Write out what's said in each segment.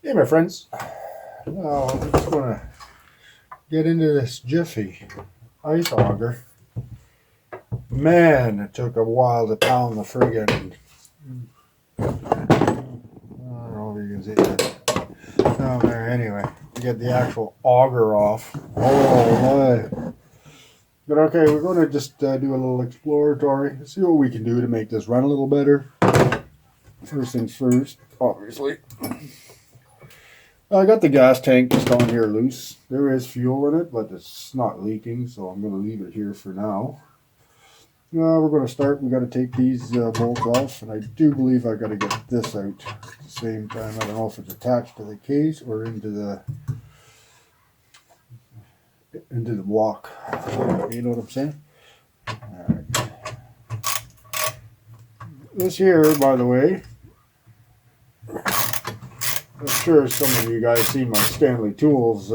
Hey, my friends. Now, I'm just going to get into this Jiffy ice auger. Man, it took a while to pound the friggin'. I don't know if you can see that. Down there, anyway, to get the actual auger off. Oh, my. But okay, we're going to just do a little exploratory, see what we can do to make this run a little better. First things first, obviously. I got the gas tank just on here loose. There is fuel in it, but it's not leaking, so I'm going to leave it here for now. We're going to start. We got to take these bolts off, and I do believe I got to get this out at the same time. I don't know if it's attached to the case or into the block. You know what I'm saying? All right. This here, by the way, I'm sure some of you guys seen my Stanley Tools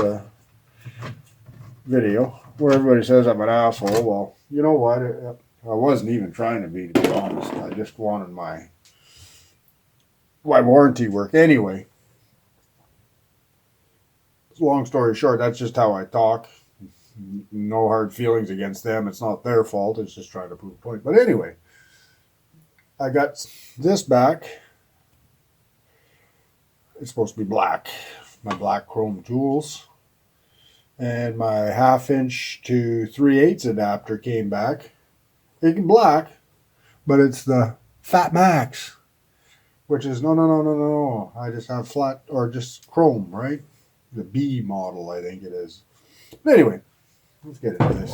video where everybody says I'm an asshole. Well, you know what? I wasn't even trying to be honest. I just wanted my warranty work anyway. Long story short, that's just how I talk. No hard feelings against them. It's not their fault. It's just trying to prove a point. But anyway, I got this back. It's supposed to be black. My black chrome tools. And my 1/2 inch to 3/8 adapter came back. It's black, but it's the Fat Max, which is no. I just have flat or just chrome, right? The B model, I think it is. But anyway, let's get into this.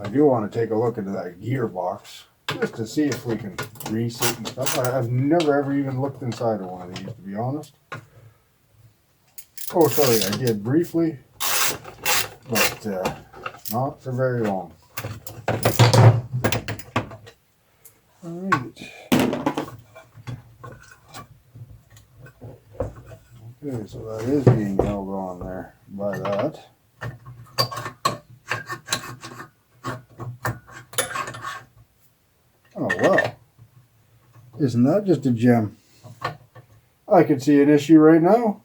I do want to take a look into that gearbox just to see if we can grease it and stuff. I've never ever even looked inside of one of these, to be honest. Oh, sorry, I did briefly, but not for very long. All right. Okay, so that is being held on there by that. Oh, well. Isn't that just a gem? I can see an issue right now.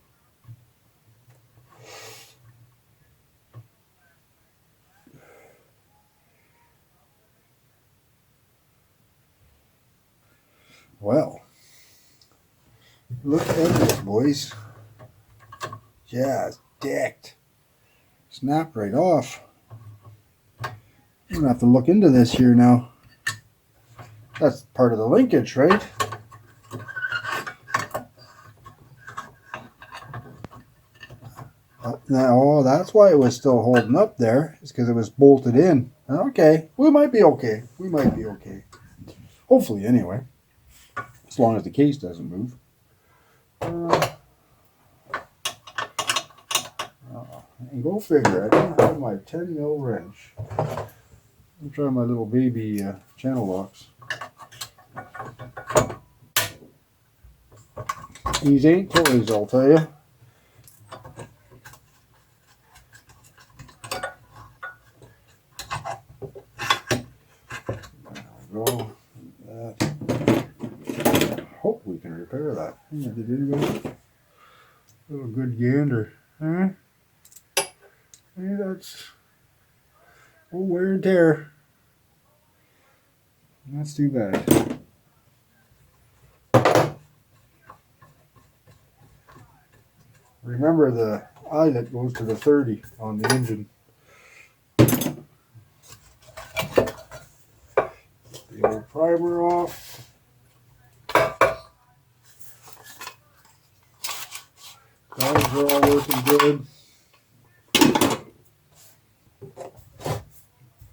Well, look at this, boys. Just decked. Snapped right off. I'm going to have to look into this here now. That's part of the linkage, right? Oh, that's why it was still holding up there. It's because it was bolted in. Okay, we might be okay. We might be okay. Hopefully, anyway. As long as the case doesn't move. And go figure, I don't have my 10 mil wrench. I'm trying my little baby channel locks. These ain't toys, I'll tell you. There we go. That. Hope we can repair that. Did anybody? A little good gander. Huh? Hey, that's wear and tear. That's too bad. Remember the eyelet goes to the 30 on the engine. The old primer off. Guys are all working good.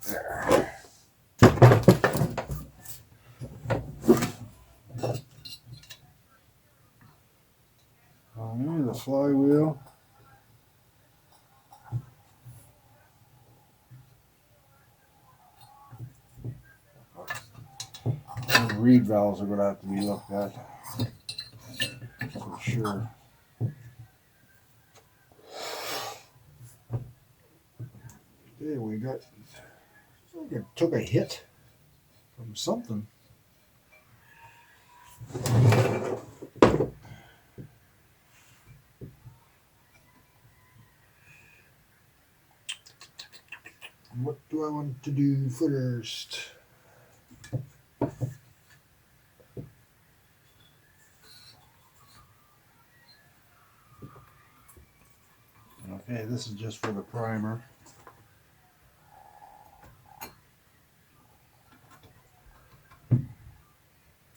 There. The flywheel. The reed valves are going to have to be looked at for sure. Okay, we got, I think it took a hit from something. What do I want to do first? Okay, this is just for the primer.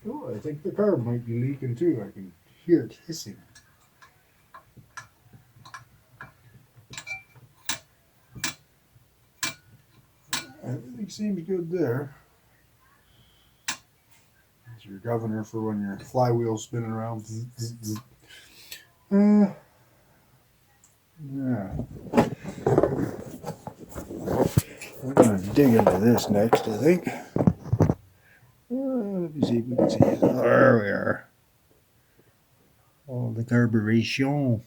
Oh, I think the carb might be leaking too. I can hear it hissing. Everything seems good there. It's your governor for when your flywheel's spinning around. Yeah. We're going to dig into this next, I think. Let me see if we can see it. There we are. All the carburation.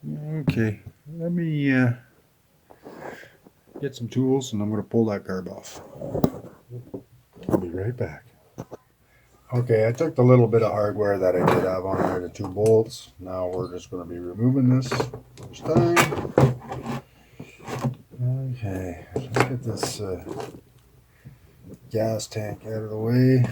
Okay, let me get some tools and I'm going to pull that carb off. I'll be right back. Okay, I took the little bit of hardware that I did have on there, the 2 bolts. Now we're just going to be removing this first time. Okay, let's get this gas tank out of the way.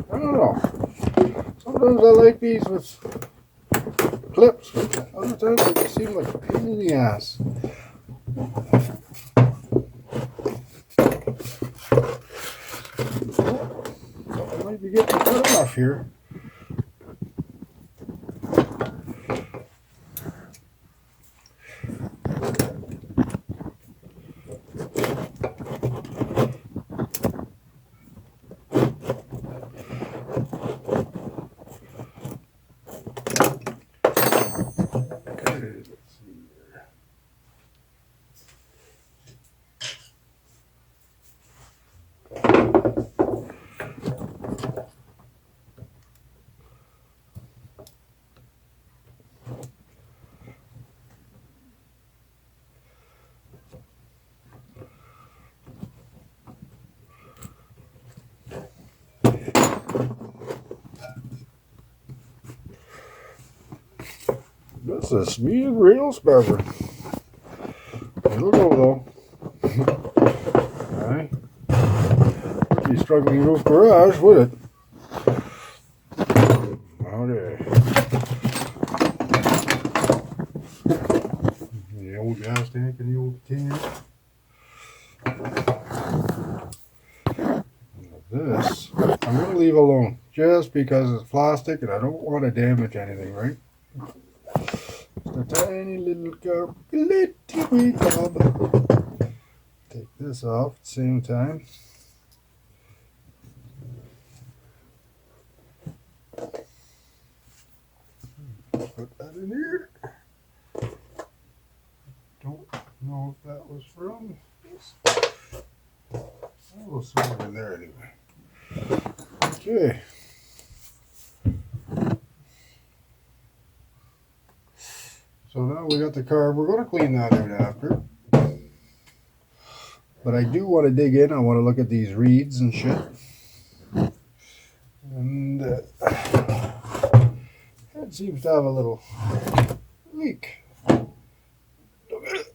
I don't know. Sometimes I like these with clips, but other times they seem like a pain in the ass. I might be getting cut off here. That's a smooth rail scrubber. It'll go though. Alright. Would be struggling roof garage, would it? Okay. The old gas tank and the old can. This I'm going to leave alone just because it's plastic and I don't want to damage anything, right? Just a tiny little cup, little wee tub. Take this off at the same time. Put that in here. Don't know if that was from this. We'll see over there anyway. Okay. So now we got the carb. We're going to clean that out after. But I do want to dig in. I want to look at these reeds and shit. And it seems to have a little leak. Look at it.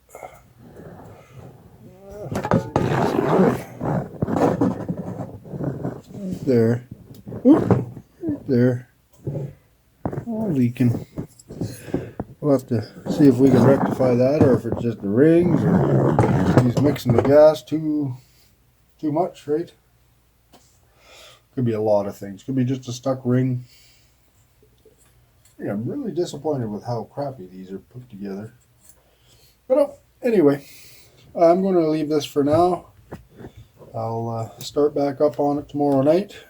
Right there. Oop, right there. All leaking. We'll have to see if we can rectify that, or if it's just the rings, or he's mixing the gas too much, right? Could be a lot of things. Could be just a stuck ring. Yeah, I'm really disappointed with how crappy these are put together. But anyway, I'm going to leave this for now. I'll start back up on it tomorrow night.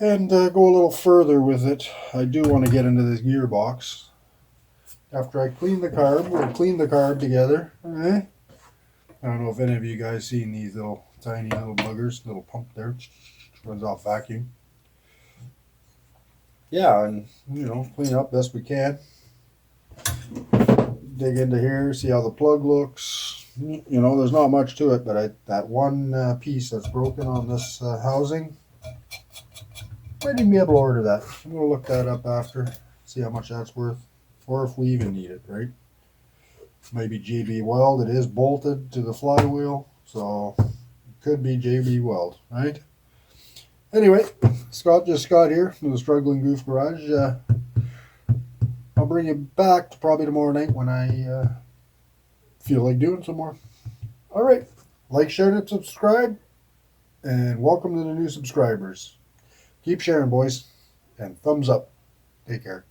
And go a little further with it, I do want to get into this gearbox. After I clean the carb, we'll clean the carb together. Okay? I don't know if any of you guys seen these little tiny little buggers, little pump there, runs off vacuum. Yeah, and clean up best we can. Dig into here, see how the plug looks. There's not much to it, but that one piece that's broken on this housing, might even be able to order that. I'm gonna look that up after, see how much that's worth, or if we even need it, right? Maybe JB Weld. It is bolted to the flywheel, so it could be JB Weld, right? Anyway, Scott here from the Struggling Goof Garage. I'll bring you back probably tomorrow night when I feel like doing some more. All right, like, share, and subscribe, and welcome to the new subscribers. Keep sharing, boys, and thumbs up. Take care.